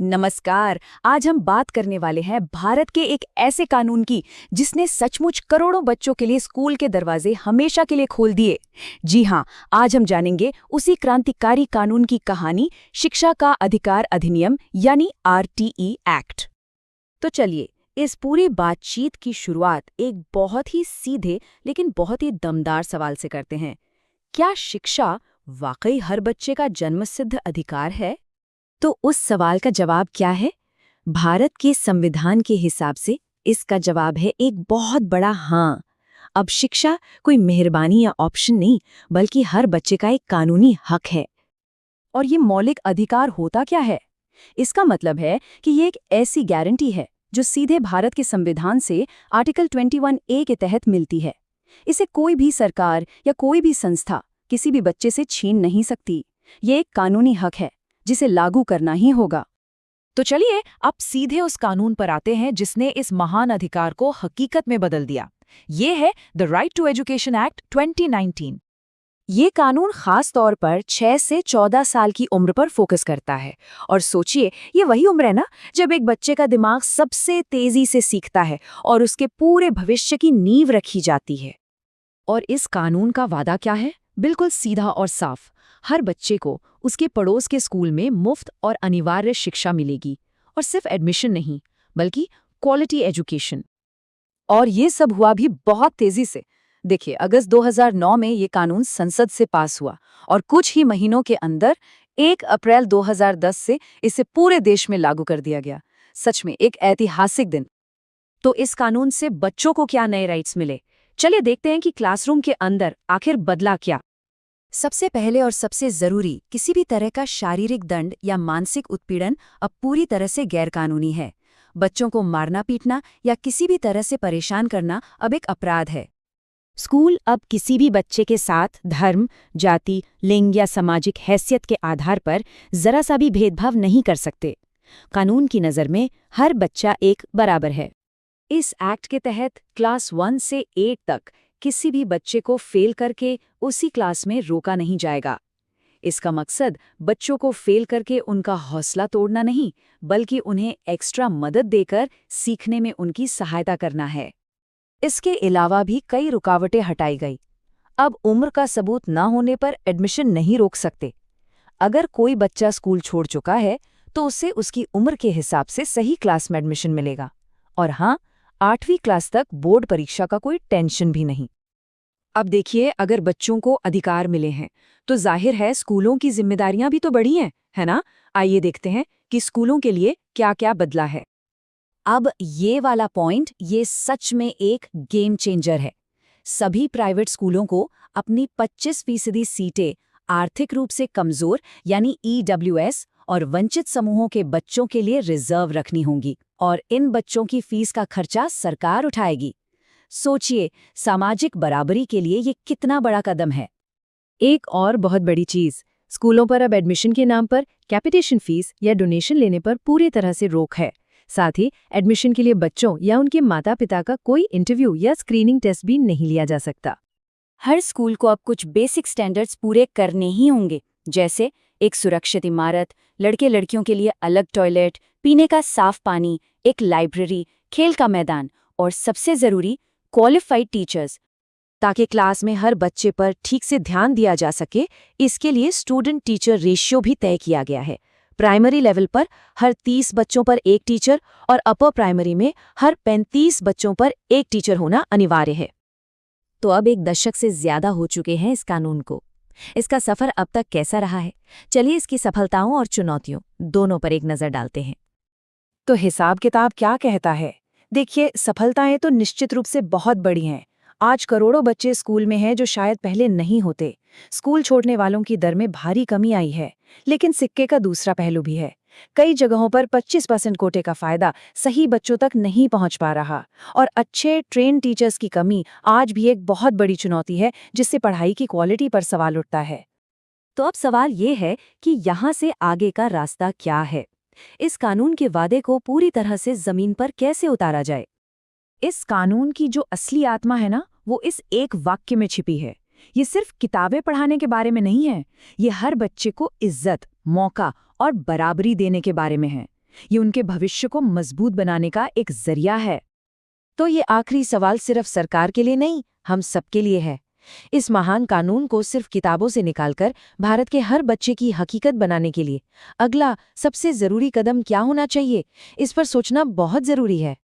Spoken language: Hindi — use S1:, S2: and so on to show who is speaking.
S1: नमस्कार। आज हम बात करने वाले हैं भारत के एक ऐसे कानून की जिसने सचमुच करोड़ों बच्चों के लिए स्कूल के दरवाजे हमेशा के लिए खोल दिए। जी हाँ, आज हम जानेंगे उसी क्रांतिकारी कानून की कहानी, शिक्षा का अधिकार अधिनियम यानी RTE एक्ट। तो चलिए इस पूरी बातचीत की शुरुआत एक बहुत ही सीधे लेकिन बहुत ही दमदार सवाल से करते हैं। क्या शिक्षा वाकई हर बच्चे का जन्मसिद्ध अधिकार है? तो उस सवाल का जवाब क्या है? भारत के संविधान के हिसाब से इसका जवाब है एक बहुत बड़ा हाँ। अब शिक्षा कोई मेहरबानी या ऑप्शन नहीं, बल्कि हर बच्चे का एक कानूनी हक है। और ये मौलिक अधिकार होता क्या है? इसका मतलब है कि ये एक ऐसी गारंटी है जो सीधे भारत के संविधान से आर्टिकल 21A के तहत मिलती है। इसे कोई भी सरकार या कोई भी संस्था किसी भी बच्चे से छीन नहीं सकती। ये एक कानूनी हक है जिसे लागू करना ही होगा। तो चलिए अब सीधे उस कानून पर आते हैं जिसने इस महान अधिकार को हकीकत में बदल दिया। ये है the right to education act 2019। ये कानून खास तौर पर 6 से 14 साल की उम्र पर फोकस करता है। और सोचिए, ये वही उम्र है ना जब एक बच्चे का दिमाग सबसे तेजी से सीखता है और उसके पूरे भविष्य की नींव रखी जाती है। और इस कानून का वादा क्या है? बिल्कुल सीधा और साफ। हर बच्चे को उसके पड़ोस के स्कूल में मुफ्त और अनिवार्य शिक्षा मिलेगी, और सिर्फ एडमिशन नहीं बल्कि क्वालिटी एजुकेशन। और ये सब हुआ भी बहुत तेजी से। देखिए, अगस्त 2009 में ये कानून संसद से पास हुआ और कुछ ही महीनों के अंदर 1 अप्रैल 2010 से इसे पूरे देश में लागू कर दिया गया। सच में एक ऐतिहासिक दिन। तो इस कानून से बच्चों को क्या नए राइट्स मिले? चलिए देखते हैं कि क्लासरूम के अंदर आखिर बदला क्या। सबसे पहले और सबसे जरूरी, किसी भी तरह का शारीरिक दंड या मानसिक उत्पीड़न अब पूरी तरह से गैरकानूनी है। बच्चों को मारना पीटना या किसी भी तरह से परेशान करना अब एक अपराध है। स्कूल अब किसी भी बच्चे के साथ धर्म, जाति, लिंग या सामाजिक हैसियत के आधार पर जरा सा भी भेदभाव नहीं कर सकते। कानून की नज़र में हर बच्चा एक बराबर है। इस एक्ट के तहत क्लास 1 से 8 तक किसी भी बच्चे को फेल करके उसी क्लास में रोका नहीं जाएगा। इसका मकसद बच्चों को फेल करके उनका हौसला तोड़ना नहीं, बल्कि उन्हें एक्स्ट्रा मदद देकर सीखने में उनकी सहायता करना है। इसके अलावा भी कई रुकावटें हटाई गई। अब उम्र का सबूत न होने पर एडमिशन नहीं रोक सकते। अगर कोई बच्चा स्कूल छोड़ चुका है तो उसे उसकी उम्र के हिसाब से सही क्लास में एडमिशन मिलेगा। और हाँ, 8वीं क्लास तक बोर्ड परीक्षा का कोई टेंशन भी नहीं। अब देखिए, अगर बच्चों को अधिकार मिले हैं तो जाहिर है स्कूलों की जिम्मेदारियां भी तो बढ़ी हैं, है ना? आइए देखते हैं कि स्कूलों के लिए क्या-क्या बदला है। अब ये वाला पॉइंट, ये सच में एक गेम चेंजर है। सभी प्राइवेट स्कूलों को अपनी 25% सीटें आर्थिक रूप से कमजोर यानी EWS और वंचित समूहों के बच्चों के लिए रिजर्व रखनी होंगी, और इन बच्चों की फीस का खर्चा सरकार उठाएगी। सोचिए, सामाजिक बराबरी के लिए ये कितना बड़ा कदम है। एक और बहुत बड़ी चीज, स्कूलों पर अब एडमिशन के नाम पर कैपिटेशन फीस या डोनेशन लेने पर पूरी तरह से रोक है। साथ ही एडमिशन के लिए बच्चों या उनके माता पिता का कोई इंटरव्यू या स्क्रीनिंग टेस्ट भी नहीं लिया जा सकता। हर स्कूल को अब कुछ बेसिक स्टैंडर्ड्स पूरे करने ही होंगे, जैसे एक सुरक्षित इमारत, लड़के लड़कियों के लिए अलग टॉयलेट, पीने का साफ पानी, एक लाइब्रेरी, खेल का मैदान और सबसे जरूरी क्वालिफाइड टीचर्स, ताकि क्लास में हर बच्चे पर ठीक से ध्यान दिया जा सके। इसके लिए स्टूडेंट टीचर रेशियो भी तय किया गया है। प्राइमरी लेवल पर हर 30 बच्चों पर एक टीचर और अपर प्राइमरी में हर 35 बच्चों पर एक टीचर होना अनिवार्य है। तो अब 1 दशक से ज्यादा हो चुके हैं इस कानून को। इसका सफर अब तक कैसा रहा है? चलिए इसकी सफलताओं और चुनौतियों दोनों पर एक नजर डालते हैं। तो हिसाब किताब क्या कहता है? देखिए, सफलताएं तो निश्चित रूप से बहुत बड़ी हैं। आज करोड़ों बच्चे स्कूल में हैं जो शायद पहले नहीं होते। स्कूल छोड़ने वालों की दर में भारी कमी आई है। लेकिन सिक्के का दूसरा पहलू भी है। कई जगहों पर 25% कोटे का फायदा सही बच्चों तक नहीं पहुंच पा रहा, और अच्छे ट्रेन टीचर्स की कमी आज भी एक बहुत बड़ी चुनौती है, जिससे पढ़ाई की क्वालिटी पर सवाल उठता है। तो अब सवाल ये है कि यहाँ से आगे का रास्ता क्या है? इस कानून के वादे को पूरी तरह से जमीन पर कैसे उतारा जाए? इस कानून की जो असली आत्मा है ना, वो इस एक वाक्य में छिपी है। ये सिर्फ किताबें पढ़ाने के बारे में नहीं है, ये हर बच्चे को इज्जत, मौका और बराबरी देने के बारे में है। ये उनके भविष्य को मजबूत बनाने का एक जरिया है। तो ये आखिरी सवाल सिर्फ सरकार के लिए नहीं, हम सबके लिए है। इस महान कानून को सिर्फ किताबों से निकालकर भारत के हर बच्चे की हकीकत बनाने के लिए अगला सबसे जरूरी कदम क्या होना चाहिए, इस पर सोचना बहुत जरूरी है।